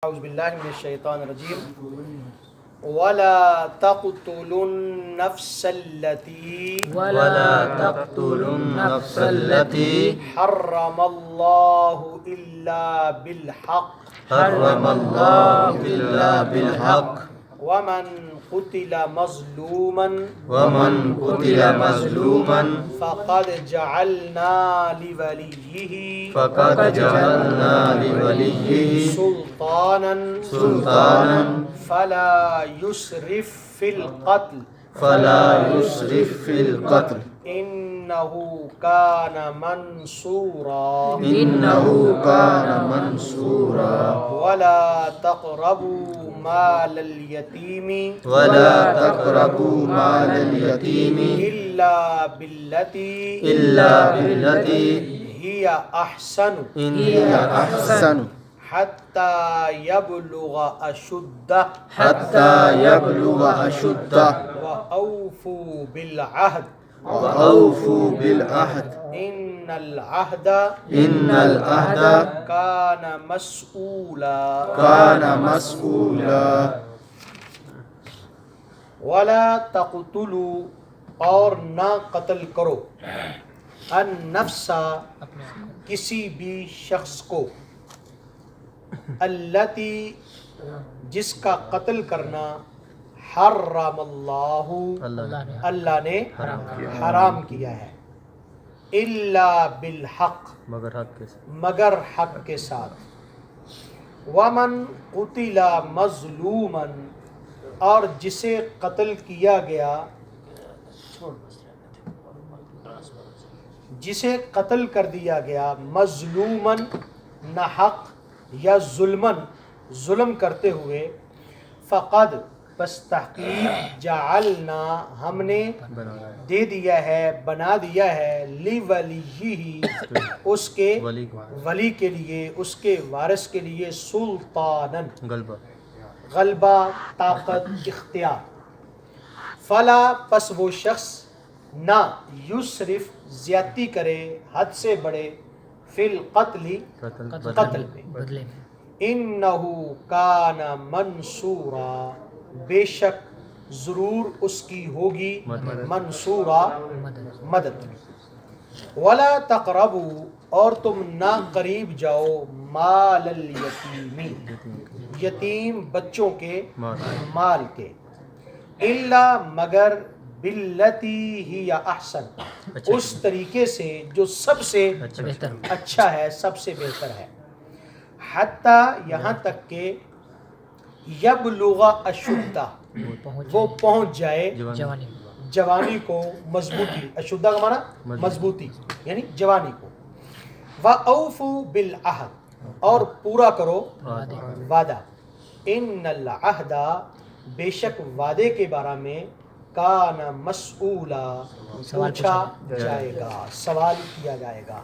اعوذ باللہ من الشیطان الرجیم ولا تقتلوا النفس التي حرم الله إلا بالحق ومن قتل مظلوما فقد جعلنا لوليه سلطانا فلا يسرف في القتل إنه كان منصورا ولا تقربوا مال اليتيم إلا بالتي هي أحسن حتى يبلغ أشده وأوفوا بالعهد إن العهد كان مسؤولا ولا تقتلوا اور نہ قتل کرو النفس کسی بھی شخص کو التی جس کا قتل کرنا حرم اللہ نے حرام کیا ہے الا بالحق مگر حق کے ساتھ ومن قتل مظلوما اور جسے قتل کیا گیا جسے قتل کر دیا گیا مظلومن ناحق یا ظلم کرتے ہوئے فقد بس تحقیق جعلنا ہم نے دے دیا ہے بنا دیا ہے لیولیہ اس کے ولی کے لیے اس کے وارث کے لیے سلطانن غلبہ طاقت اختیار فلا پس وہ شخص نہ یسرف زیادتی کرے حد سے بڑھے فی القتل قتل میں انہو کان منصورا بے شک ضرور اس کی ہوگی منصورا مدد ولا تقربوا اور تم نہ قریب جاؤ مال الیتیم یتیم بچوں کے مال کے الا مگر باللتی ہی احسن اس طریقے سے جو سب سے اچھا ہے سب سے بہتر ہے حتی یہاں تک کہ یبلغ اشدہ وہ پہنچ جائے جوانی کو مضبوطی اشدہ کا معنی مضبوطی یعنی جوانی کو وَأَوْفُوا بِالْعَهْدِ اور پورا کرو وعدہ ان العہد بے شک وعدے کے بارے میں کان مسئولا پوچھا جائے گا سوال کیا جائے گا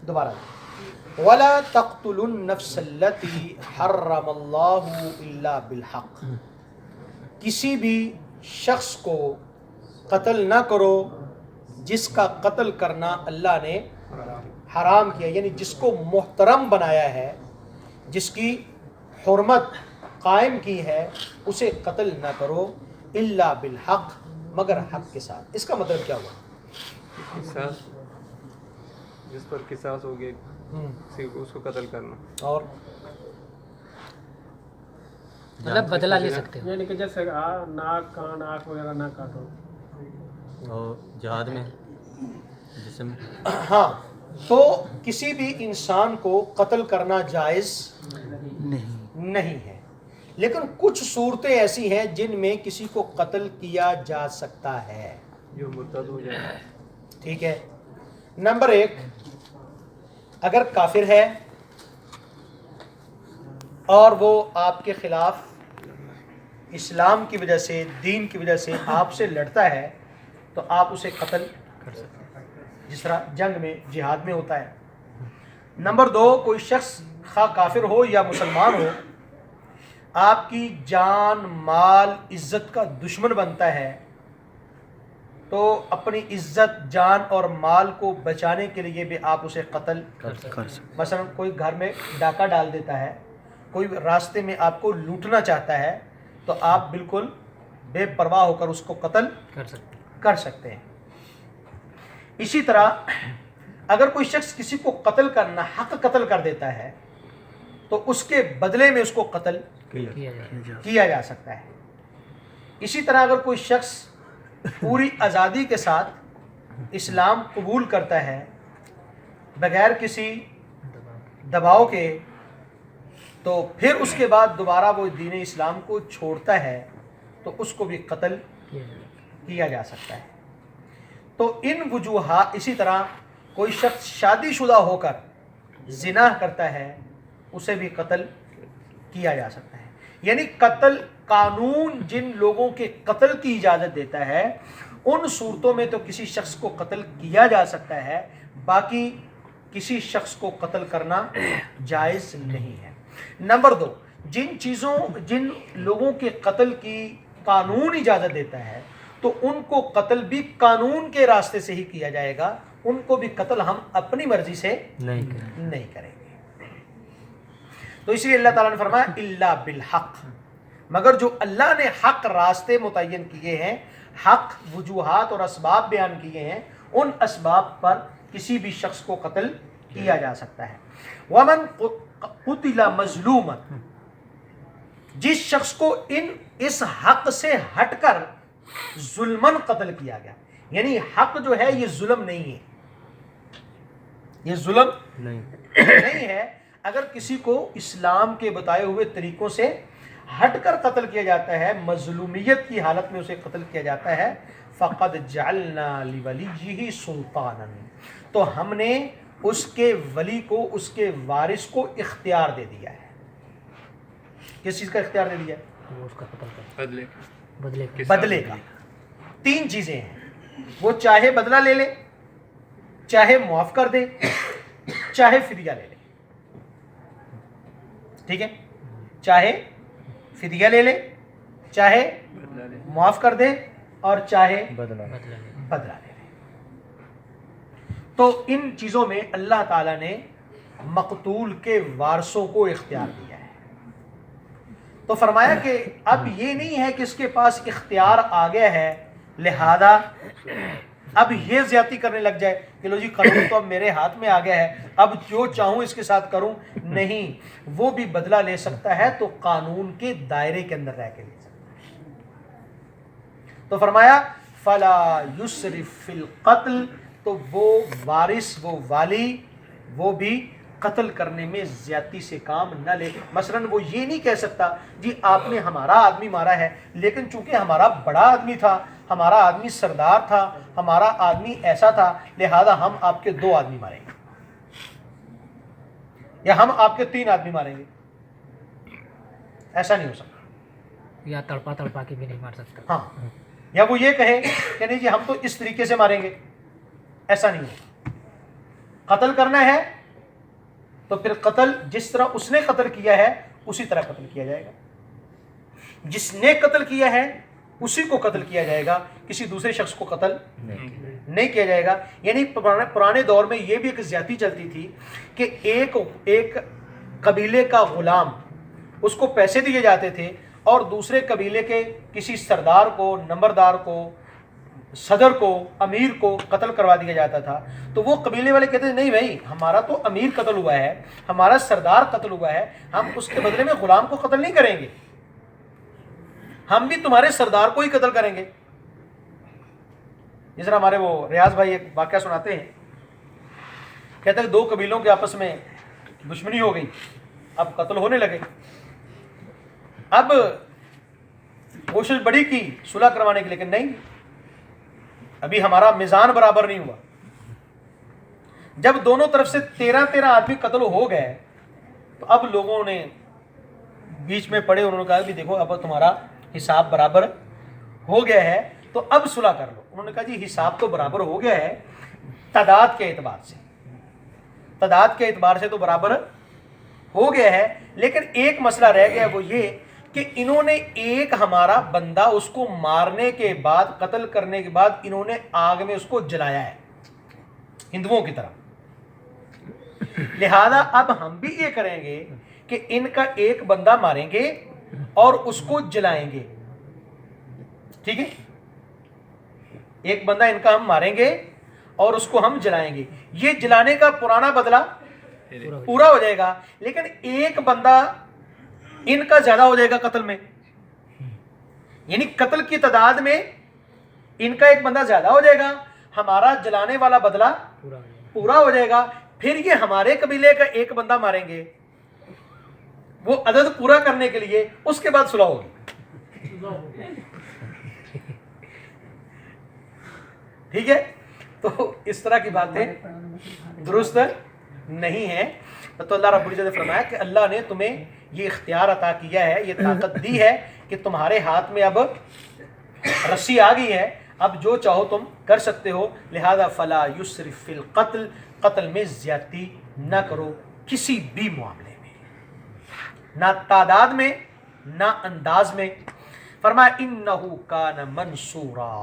دوبارہ ولا تقتلوا النفس التي حرم الله الا بالحق کسی بھی شخص کو قتل نہ کرو جس کا قتل کرنا اللہ نے حرام کیا یعنی جس کو محترم بنایا ہے جس کی حرمت قائم کی ہے اسے قتل نہ کرو الا بالحق مگر حق کے ساتھ اس کا مطلب کیا ہوا قصاص جس پر قصاص ہو گیا اس کو قتل کرنا اور مطلب بدلہ لے سکتے ہو یعنی کہ جیسے ناک کان آنکھ وغیرہ نہ کاٹو اور جہاد میں جسم ہاں تو کسی بھی انسان کو قتل کرنا جائز نہیں ہے لیکن کچھ صورتیں ایسی ہیں جن میں کسی کو قتل کیا جا سکتا ہے جو مرتد ہو جائے ٹھیک ہے نمبر 1 اگر کافر ہے اور وہ آپ کے خلاف اسلام کی وجہ سے دین کی وجہ سے آپ سے لڑتا ہے تو آپ اسے قتل کر سکتے ہیں جس طرح جنگ میں جہاد میں ہوتا ہے نمبر 2 کوئی شخص خواہ کافر ہو یا مسلمان ہو آپ کی جان مال عزت کا دشمن بنتا ہے تو اپنی عزت جان اور مال کو بچانے کے لیے بھی آپ اسے قتل کر سکتے. مثلا کوئی گھر میں ڈاکہ ڈال دیتا ہے, کوئی راستے میں آپ کو لوٹنا چاہتا ہے تو آپ بالکل بے پرواہ ہو کر اس کو قتل کر سکتے ہیں. اسی طرح اگر کوئی شخص کسی کو قتل کرنا حق قتل کر دیتا ہے تو اس کے بدلے میں اس کو قتل کیا جا سکتا ہے. اسی طرح اگر کوئی شخص پوری آزادی کے ساتھ اسلام قبول کرتا ہے بغیر کسی دباؤ کے تو پھر اس کے بعد دوبارہ وہ دین اسلام کو چھوڑتا ہے تو اس کو بھی قتل کیا جا سکتا ہے. تو ان وجوہات، اسی طرح کوئی شخص شادی شدہ ہو کر زنا کرتا ہے اسے بھی قتل کیا جا سکتا ہے. یعنی قتل، قانون جن لوگوں کے قتل کی اجازت دیتا ہے ان صورتوں میں تو کسی شخص کو قتل کیا جا سکتا ہے، باقی کسی شخص کو قتل کرنا جائز نہیں ہے. نمبر 2، جن لوگوں کے قتل کی قانون اجازت دیتا ہے تو ان کو قتل بھی قانون کے راستے سے ہی کیا جائے گا، ان کو بھی قتل ہم اپنی مرضی سے نہیں کریں گے. تو اس لیے اللہ تعالیٰ نے فرمایا الا بالحق، مگر جو اللہ نے حق راستے متعین کیے ہیں، حق وجوہات اور اسباب بیان کیے ہیں، ان اسباب پر کسی بھی شخص کو قتل کیا جا سکتا ہے. ومن قتل مظلوما، جس شخص کو اس حق سے ہٹ کر ظلمن قتل کیا گیا، یعنی حق جو ہے یہ ظلم نہیں ہے، یہ ظلم نہیں ہے. اگر کسی کو اسلام کے بتائے ہوئے طریقوں سے ہٹ کر قتل کیا جاتا ہے، مظلومیت کی حالت میں اسے قتل کیا جاتا ہے، فقد جعلنا لولیہ سلطانا، تو ہم نے اس کے ولی کو، اس کے وارث کو اختیار دے دیا ہے. کس چیز کا اختیار دے دیا ہے؟ وہ اس کا قتل کر بدلے کا. 3 چیزیں ہیں، وہ چاہے بدلہ لے لے، چاہے معاف کر دے، چاہے فدیہ لے لے. ٹھیک ہے، چاہے فدیہ لے لے، چاہے معاف کر دے، اور چاہے بدلہ لے لے. تو ان چیزوں میں اللہ تعالیٰ نے مقتول کے وارثوں کو اختیار دیا ہے. تو فرمایا کہ اب یہ نہیں ہے کہ اس کے پاس اختیار آ گیا ہے لہذا اب یہ زیادتی کرنے لگ جائے کہ لو جی قانون تو اب میرے ہاتھ میں آ گیا ہے، اب جو چاہوں اس کے ساتھ کروں. نہیں، وہ بھی بدلہ لے سکتا ہے تو قانون کے دائرے کے اندر رہ کے لے سکتا ہے. تو فرمایا فلا یسرف فی القتل، تو وہ وارث، وہ والی، وہ بھی قتل کرنے میں زیادتی سے کام نہ لے. مثلا وہ یہ نہیں کہہ سکتا جی آپ نے ہمارا آدمی مارا ہے، لیکن چونکہ ہمارا بڑا آدمی تھا، ہمارا آدمی سردار تھا، ہمارا آدمی ایسا تھا، لہذا ہم آپ کے 2 آدمی ماریں گے، یا ہم آپ کے 3 آدمی ماریں گے. ایسا نہیں ہو سکتا. یا تڑپا کے بھی نہیں مار سکتا. ہاں، یا وہ یہ کہے کہ نہیں جی ہم تو اس طریقے سے ماریں گے، ایسا نہیں ہوگا. قتل کرنا ہے تو پھر قتل جس طرح اس نے قتل کیا ہے اسی طرح قتل کیا جائے گا. جس نے قتل کیا ہے اسی کو قتل کیا جائے گا، کسی دوسرے شخص کو قتل نہیں کیا جائے گا. یعنی پرانے دور میں یہ بھی ایک زیادتی چلتی تھی کہ ایک قبیلے کا غلام، اس کو پیسے دیے جاتے تھے اور دوسرے قبیلے کے کسی سردار کو، نمبردار کو، صدر کو، امیر کو قتل کروا دیا جاتا تھا. تو وہ قبیلے والے کہتے تھے نہیں بھائی، ہمارا تو امیر قتل ہوا ہے، ہمارا سردار قتل ہوا ہے، ہم اس کے بدلے میں غلام کو قتل نہیں کریں گے، ہم بھی تمہارے سردار کو ہی قتل کریں گے. جس طرح ہمارے وہ ریاض بھائی ایک واقعہ سناتے ہیں، کہتے ہیں 2 قبیلوں کے آپس میں دشمنی ہو گئی، اب قتل ہونے لگے. اب کوشش بڑی کی صلح کروانے کی، لیکن نہیں، ابھی ہمارا میزان برابر نہیں ہوا. جب دونوں طرف سے 13 آدمی قتل ہو گئے تو اب لوگوں نے بیچ میں پڑے، انہوں نے کہا کہ دیکھو اب تمہارا حساب برابر ہو گیا ہے تو اب صلح کر لو. انہوں نے کہا جی حساب تو برابر ہو گیا ہے تعداد کے اعتبار سے تو برابر ہو گیا ہے، لیکن ایک مسئلہ رہ گیا، وہ یہ کہ انہوں نے ایک ہمارا بندہ اس کو مارنے کے بعد، قتل کرنے کے بعد انہوں نے آگ میں اس کو جلایا ہے ہندوؤں کی طرح. لہذا اب ہم بھی یہ کریں گے کہ ان کا ایک بندہ ماریں گے اور اس کو جلائیں گے. ٹھیک ہے, ایک بندہ ان کا ہم ماریں گے اور اس کو ہم جلائیں گے. یہ جلانے کا پرانا بدلہ پورا ہو جائے گا, لیکن ایک بندہ ان کا زیادہ ہو جائے گا قتل میں, یعنی قتل کی تعداد میں ان کا ایک بندہ زیادہ ہو جائے گا, ہمارا جلانے والا بدلہ پورا ہو جائے گا. پھر یہ ہمارے قبیلے کا ایک بندہ ماریں گے, وہ عدد پورا کرنے کے لیے, اس کے بعد صلح ہوگی. ٹھیک ہے, تو اس طرح کی باتیں درست نہیں ہیں. تو اللہ رب العزت نے فرمایا کہ اللہ نے تمہیں یہ اختیار عطا کیا ہے, یہ طاقت دی ہے کہ تمہارے ہاتھ میں اب رسی آ گئی ہے, اب جو چاہو تم کر سکتے ہو. لہذا فلا یسرف فی القتل, قتل میں زیادتی نہ کرو کسی بھی معاملے میں, نہ تعداد میں نہ انداز میں. فرمایا انہ کان منصورا,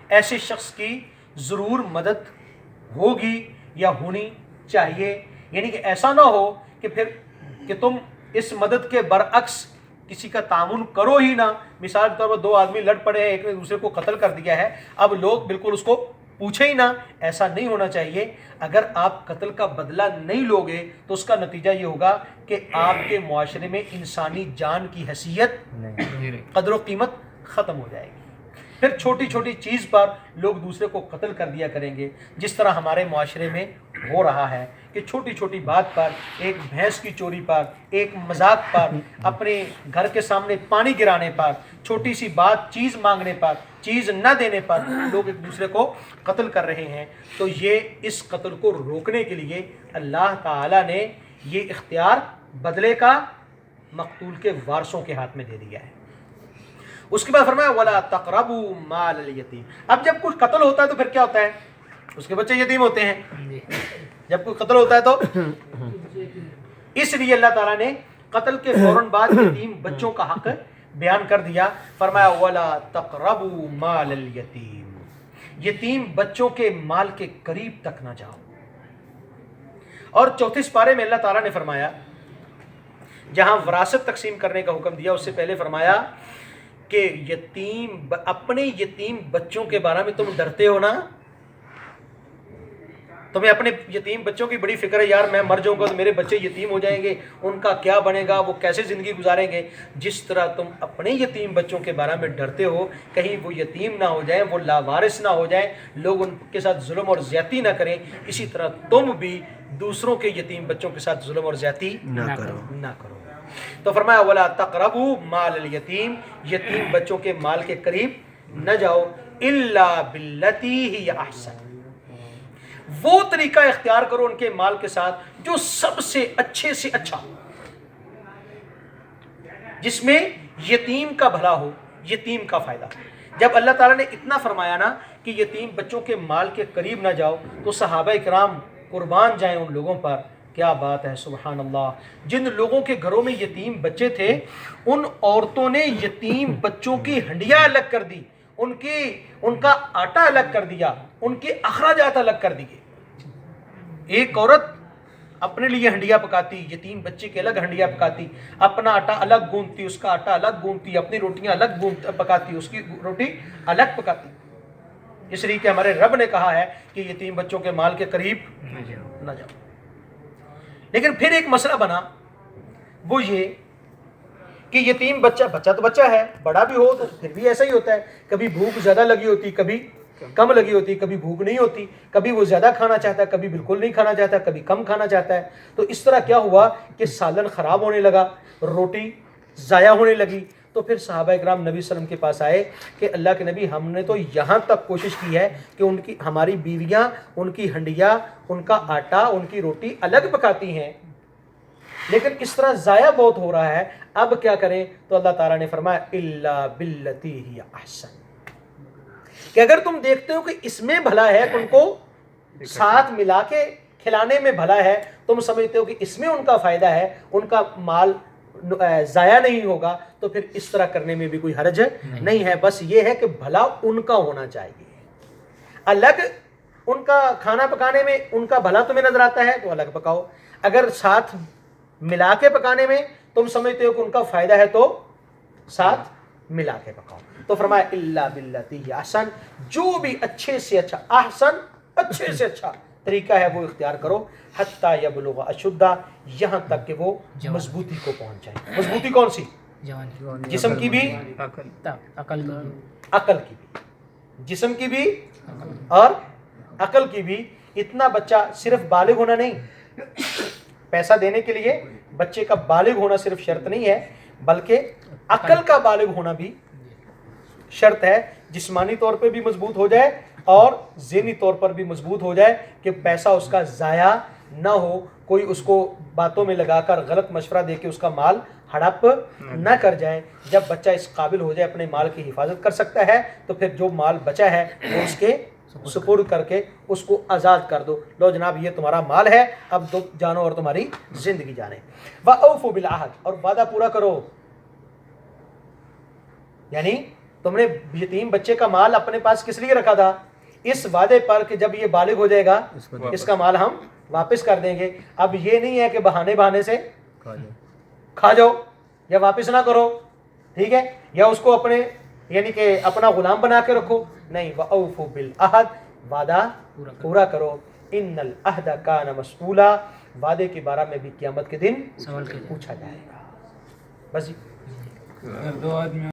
ایسے شخص کی ضرور مدد ہوگی یا ہونی چاہیے. یعنی کہ ایسا نہ ہو کہ پھر کہ تم اس مدد کے برعکس کسی کا تعاون کرو ہی نہ. مثال کے طور پر دو آدمی لڑ پڑے ہیں, ایک نے دوسرے کو قتل کر دیا ہے, اب لوگ بالکل اس کو پوچھے ہی نہ. ایسا نہیں ہونا چاہیے. اگر آپ قتل کا بدلہ نہیں لوگے تو اس کا نتیجہ یہ ہوگا کہ آپ کے معاشرے میں انسانی جان کی حیثیت, قدر و قیمت ختم ہو جائے گی. پھر چھوٹی چھوٹی چیز پر لوگ دوسرے کو قتل کر دیا کریں گے, جس طرح ہمارے معاشرے میں ہو رہا ہے کہ چھوٹی چھوٹی بات پر, ایک بھینس کی چوری پر, ایک مذاق پر, اپنے گھر کے سامنے پانی گرانے پر, چھوٹی سی بات چیز مانگنے پر, چیز نہ دینے پر لوگ ایک دوسرے کو قتل کر رہے ہیں. تو یہ اس قتل کو روکنے کے لیے اللہ تعالیٰ نے یہ اختیار بدلے کا مقتول کے وارثوں کے ہاتھ میں دے دیا ہے. اس کے بعد فرمایا وَلَا تَقْرَبُوا مَالَ الْيَتِيمِ. اب جب کوئی قتل ہوتا ہے تو پھر کیا ہوتا ہے, اس کے بچے یتیم ہوتے ہیں. جب کوئی قتل ہوتا ہے تو اس لیے اللہ تعالیٰ نے قتل کے فوراً بعد یتیم بچوں کا حق بیان کر دیا. فرمایا وَلَا تَقْرَبُوا مَالَ الْيَتِيمِ, یتیم بچوں کے مال کے قریب تک نہ جاؤ. اور چوتھے پارے میں اللہ تعالیٰ نے فرمایا, جہاں وراثت تقسیم کرنے کا حکم دیا, اس سے پہلے فرمایا کہ یتیم, اپنے یتیم بچوں کے بارے میں تم ڈرتے ہو نا, تمہیں اپنے یتیم بچوں کی بڑی فکر ہے, یار میں مر جاؤں گا تو میرے بچے یتیم ہو جائیں گے, ان کا کیا بنے گا, وہ کیسے زندگی گزاریں گے. جس طرح تم اپنے یتیم بچوں کے بارے میں ڈرتے ہو کہیں وہ یتیم نہ ہو جائیں, وہ لاوارث نہ ہو جائیں, لوگ ان کے ساتھ ظلم اور زیادتی نہ کریں, اسی طرح تم بھی دوسروں کے یتیم بچوں کے ساتھ ظلم اور زیادتی نہ کرو. تو فرمایا وَلَا تَقْرَبُوا مَالَ الْيَتِيمِ, یتیم بچوں کے مال کے قریب نہ جاؤ. إِلَّا بِالَّتِي هِيَ أَحْسَنُ, وہ طریقہ اختیار کرو ان کے مال کے ساتھ جو سب سے اچھے سے اچھا, جس میں یتیم کا بھلا ہو, یتیم کا فائدہ. جب اللہ تعالیٰ نے اتنا فرمایا نا کہ یتیم بچوں کے مال کے قریب نہ جاؤ, تو صحابہ کرام قربان جائیں ان لوگوں پر. کیا بات ہے, سبحان اللہ. جن لوگوں کے گھروں میں یتیم بچے تھے, ان عورتوں نے یتیم بچوں کی ہنڈیاں الگ کر دی, ان کا آٹا الگ کر دیا, ان کے اخراجات الگ کر دیے. ایک عورت اپنے لیے ہنڈیاں پکاتی, یتیم بچے کے الگ ہنڈیاں پکاتی, اپنا آٹا الگ گوندتی, اس کا آٹا الگ گوندتی, اپنی روٹیاں الگ پکاتی, اس کی روٹی الگ پکاتی. اس لیے کہ ہمارے رب نے کہا ہے کہ یتیم بچوں کے مال کے قریب نہ جاؤ. لیکن پھر ایک مسئلہ بنا, وہ یہ کہ یتیم بچہ تو بچہ ہے, بڑا بھی ہو تو پھر بھی ایسا ہی ہوتا ہے. کبھی بھوک زیادہ لگی ہوتی, کبھی کم لگی ہوتی, کبھی بھوک نہیں ہوتی, کبھی وہ زیادہ کھانا چاہتا ہے, کبھی بالکل نہیں کھانا چاہتا, کبھی کم کھانا چاہتا ہے. تو اس طرح کیا ہوا کہ سالن خراب ہونے لگا, روٹی ضائع ہونے لگی. تو پھر صحابہ اکرام نبی صلی اللہ علیہ وسلم کے پاس آئے کہ اللہ کے نبی, ہم نے تو یہاں تک کوشش کی ہے کہ ہماری بیویاں ان کی ہنڈیاں, ان کا آٹا, ان کی روٹی الگ پکاتی ہیں, لیکن اس طرح ضائع بہت ہو رہا ہے, اب کیا کریں. تو اللہ تعالیٰ نے فرمایا الا باللتی ہی احسن, کہ اگر تم دیکھتے ہو کہ اس میں بھلا ہے, ان کو ساتھ ملا کے کھلانے میں بھلا ہے, تم سمجھتے ہو کہ اس میں ان کا فائدہ ہے, ان کا مال ضائع نہیں ہوگا, تو پھر اس طرح کرنے میں بھی کوئی حرج نہیں ہے. بس یہ ہے کہ بھلا ان کا ہونا چاہیے. الگ ان کا کھانا پکانے میں ان کا بھلا تمہیں نظر آتا ہے تو الگ پکاؤ, اگر ساتھ ملا کے پکانے میں تم سمجھتے ہو کہ ان کا فائدہ ہے تو ساتھ ملا کے پکاؤ. تو فرمایا الا باللتی ہی احسن, جو بھی اچھے سے اچھا, احسن اچھے سے اچھا طریقہ ہے وہ اختیار کرو, حتی یبلغ اشدہ, یہاں تک کہ وہ مضبوطی کو پہنچ جائے. مضبوطی کون سی؟ جوانی, جسم کی بھی, عقل عقل کی بھی, جسم کی بھی اور عقل کی بھی. اتنا بچہ صرف بالغ ہونا نہیں, پیسہ دینے کے لیے بچے کا بالغ ہونا صرف شرط نہیں ہے, بلکہ عقل کا بالغ ہونا بھی شرط ہے. جسمانی طور پہ بھی مضبوط ہو جائے اور ذہنی طور پر بھی مضبوط ہو جائے کہ پیسہ اس کا ضائع نہ ہو, کوئی اس کو باتوں میں لگا کر غلط مشورہ دے کے اس کا مال ہڑپ نہ کر جائے. جب بچہ اس قابل ہو جائے اپنے مال کی حفاظت کر سکتا ہے تو پھر جو مال بچا ہے وہ اس کے سپرد کر کے اس کو آزاد کر دو. لو جناب یہ تمہارا مال ہے, اب تم جانو اور تمہاری زندگی جانے. وَأَوْفُوا بِالْعَهْدِ, اور وعدہ پورا کرو. یعنی تم نے یتیم بچے کا مال اپنے پاس کس لیے رکھا تھا؟ اس وعدے پر کہ جب یہ بالغ ہو جائے گا اس کا مال ہم واپس کر دیں گے. اب یہ نہیں ہے کہ بہانے سے کھا جاؤ یا واپس نہ کرو, ٹھیک ہے, یا اس کو اپنے یعنی کہ اپنا غلام بنا کے رکھو, نہیں. وَأَوْفُوا بِالْعَهْدِ, وعدہ پورا کرو. إِنَّ الْعَهْدَ كَانَ مَسْئُولًا, وعدے کے بارے میں بھی قیامت کے دن پوچھا جائے گا. بس جی.